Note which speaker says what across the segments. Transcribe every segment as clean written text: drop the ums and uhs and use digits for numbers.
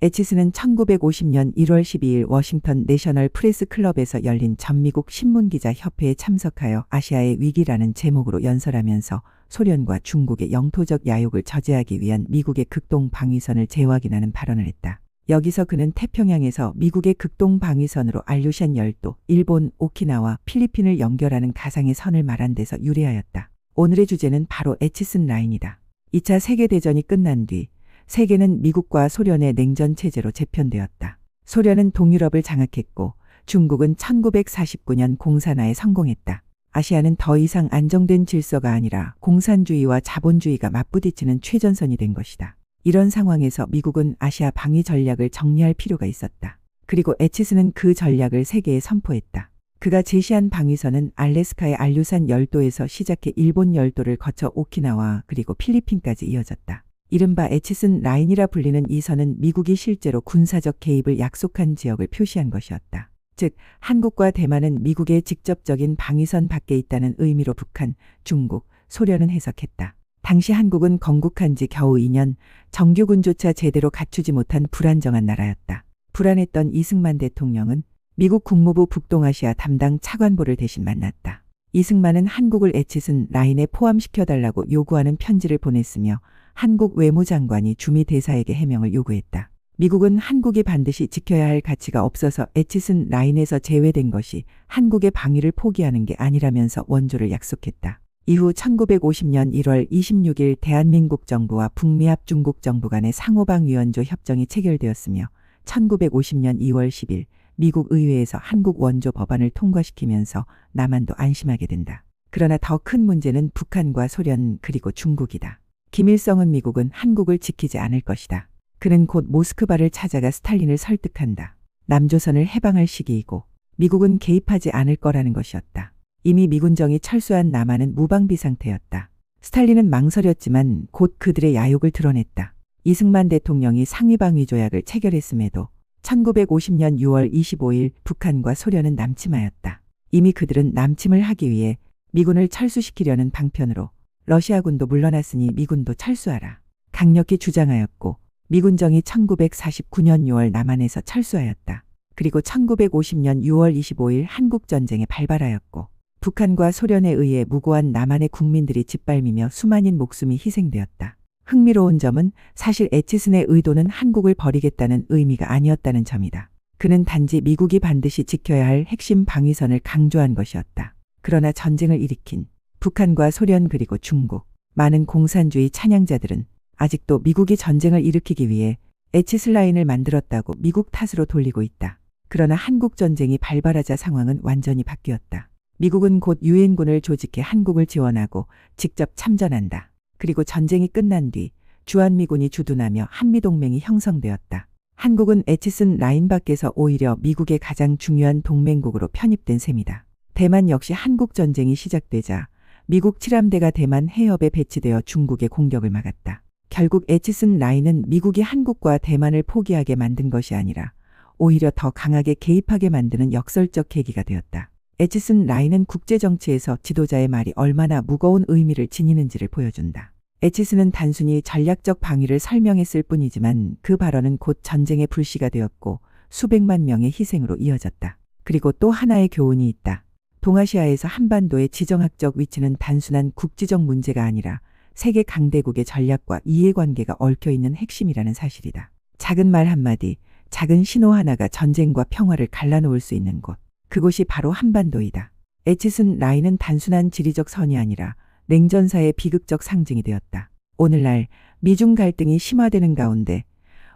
Speaker 1: 에치스는 1950년 1월 12일 워싱턴 내셔널 프레스 클럽에서 열린 전미국 신문기자 협회에 참석하여 아시아의 위기라는 제목으로 연설하면서 소련과 중국의 영토적 야욕을 저지하기 위한 미국의 극동 방위선을 재확인하는 발언을 했다. 여기서 그는 태평양에서 미국의 극동 방위선으로 알류샨 열도, 일본, 오키나와 필리핀을 연결하는 가상의 선을 말한 데서 유래하였다. 오늘의 주제는 바로 에치슨 라인이다. 2차 세계대전이 끝난 뒤 세계는 미국과 소련의 냉전 체제로 재편되었다. 소련은 동유럽을 장악했고 중국은 1949년 공산화에 성공했다. 아시아는 더 이상 안정된 질서가 아니라 공산주의와 자본주의가 맞부딪히는 최전선이 된 것이다. 이런 상황에서 미국은 아시아 방위 전략을 정리할 필요가 있었다. 그리고 에치스는 그 전략을 세계에 선포했다. 그가 제시한 방위선은 알래스카의 알류산 열도에서 시작해 일본 열도를 거쳐 오키나와 그리고 필리핀까지 이어졌다. 이른바 에치슨 라인이라 불리는 이 선은 미국이 실제로 군사적 개입을 약속한 지역을 표시한 것이었다. 즉, 한국과 대만은 미국의 직접적인 방위선 밖에 있다는 의미로 북한, 중국, 소련은 해석했다. 당시 한국은 건국한 지 겨우 2년, 정규군조차 제대로 갖추지 못한 불안정한 나라였다. 불안했던 이승만 대통령은 미국 국무부 북동아시아 담당 차관보를 대신 만났다. 이승만은 한국을 에치슨 라인에 포함시켜달라고 요구하는 편지를 보냈으며 한국 외무장관이 주미 대사에게 해명을 요구했다. 미국은 한국이 반드시 지켜야 할 가치가 없어서 에치슨 라인에서 제외된 것이 한국의 방위를 포기하는 게 아니라면서 원조를 약속했다. 이후 1950년 1월 26일 대한민국 정부와 북미합 중국 정부 간의 상호방위원조 협정이 체결되었으며 1950년 2월 10일 미국 의회에서 한국 원조 법안을 통과시키면서 남한도 안심하게 된다. 그러나 더 큰 문제는 북한과 소련 그리고 중국이다. 김일성은 미국은 한국을 지키지 않을 것이다. 그는 곧 모스크바를 찾아가 스탈린을 설득한다. 남조선을 해방할 시기이고 미국은 개입하지 않을 거라는 것이었다. 이미 미군정이 철수한 남한은 무방비 상태였다. 스탈린은 망설였지만 곧 그들의 야욕을 드러냈다. 이승만 대통령이 상위방위조약을 체결했음에도 1950년 6월 25일 북한과 소련은 남침하였다. 이미 그들은 남침을 하기 위해 미군을 철수시키려는 방편으로 러시아군도 물러났으니 미군도 철수하라. 강력히 주장하였고 미군정이 1949년 6월 남한에서 철수하였다. 그리고 1950년 6월 25일 한국전쟁에 발발하였고 북한과 소련에 의해 무고한 남한의 국민들이 짓밟히며 수만인 목숨이 희생되었다. 흥미로운 점은 사실 에치슨의 의도는 한국을 버리겠다는 의미가 아니었다는 점이다. 그는 단지 미국이 반드시 지켜야 할 핵심 방위선을 강조한 것이었다. 그러나 전쟁을 일으킨 북한과 소련 그리고 중국, 많은 공산주의 찬양자들은 아직도 미국이 전쟁을 일으키기 위해 에치슨 라인을 만들었다고 미국 탓으로 돌리고 있다. 그러나 한국 전쟁이 발발하자 상황은 완전히 바뀌었다. 미국은 곧 유엔군을 조직해 한국을 지원하고 직접 참전한다. 그리고 전쟁이 끝난 뒤 주한미군이 주둔하며 한미동맹이 형성되었다. 한국은 에치슨 라인 밖에서 오히려 미국의 가장 중요한 동맹국으로 편입된 셈이다. 대만 역시 한국 전쟁이 시작되자 미국 7함대가 대만 해협에 배치되어 중국의 공격을 막았다. 결국 에치슨 라인은 미국이 한국과 대만을 포기하게 만든 것이 아니라 오히려 더 강하게 개입하게 만드는 역설적 계기가 되었다. 에치슨 라인은 국제정치에서 지도자의 말이 얼마나 무거운 의미를 지니는지를 보여준다. 에치슨은 단순히 전략적 방위를 설명했을 뿐이지만 그 발언은 곧 전쟁의 불씨가 되었고 수백만 명의 희생으로 이어졌다. 그리고 또 하나의 교훈이 있다. 동아시아에서 한반도의 지정학적 위치는 단순한 국지적 문제가 아니라 세계 강대국의 전략과 이해관계가 얽혀있는 핵심이라는 사실이다. 작은 말 한마디, 작은 신호 하나가 전쟁과 평화를 갈라놓을 수 있는 곳. 그곳이 바로 한반도이다. 에치슨 라인은 단순한 지리적 선이 아니라 냉전사의 비극적 상징이 되었다. 오늘날 미중 갈등이 심화되는 가운데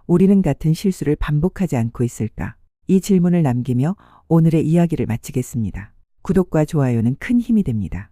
Speaker 1: 우리는 같은 실수를 반복하지 않고 있을까? 이 질문을 남기며 오늘의 이야기를 마치겠습니다. 구독과 좋아요는 큰 힘이 됩니다.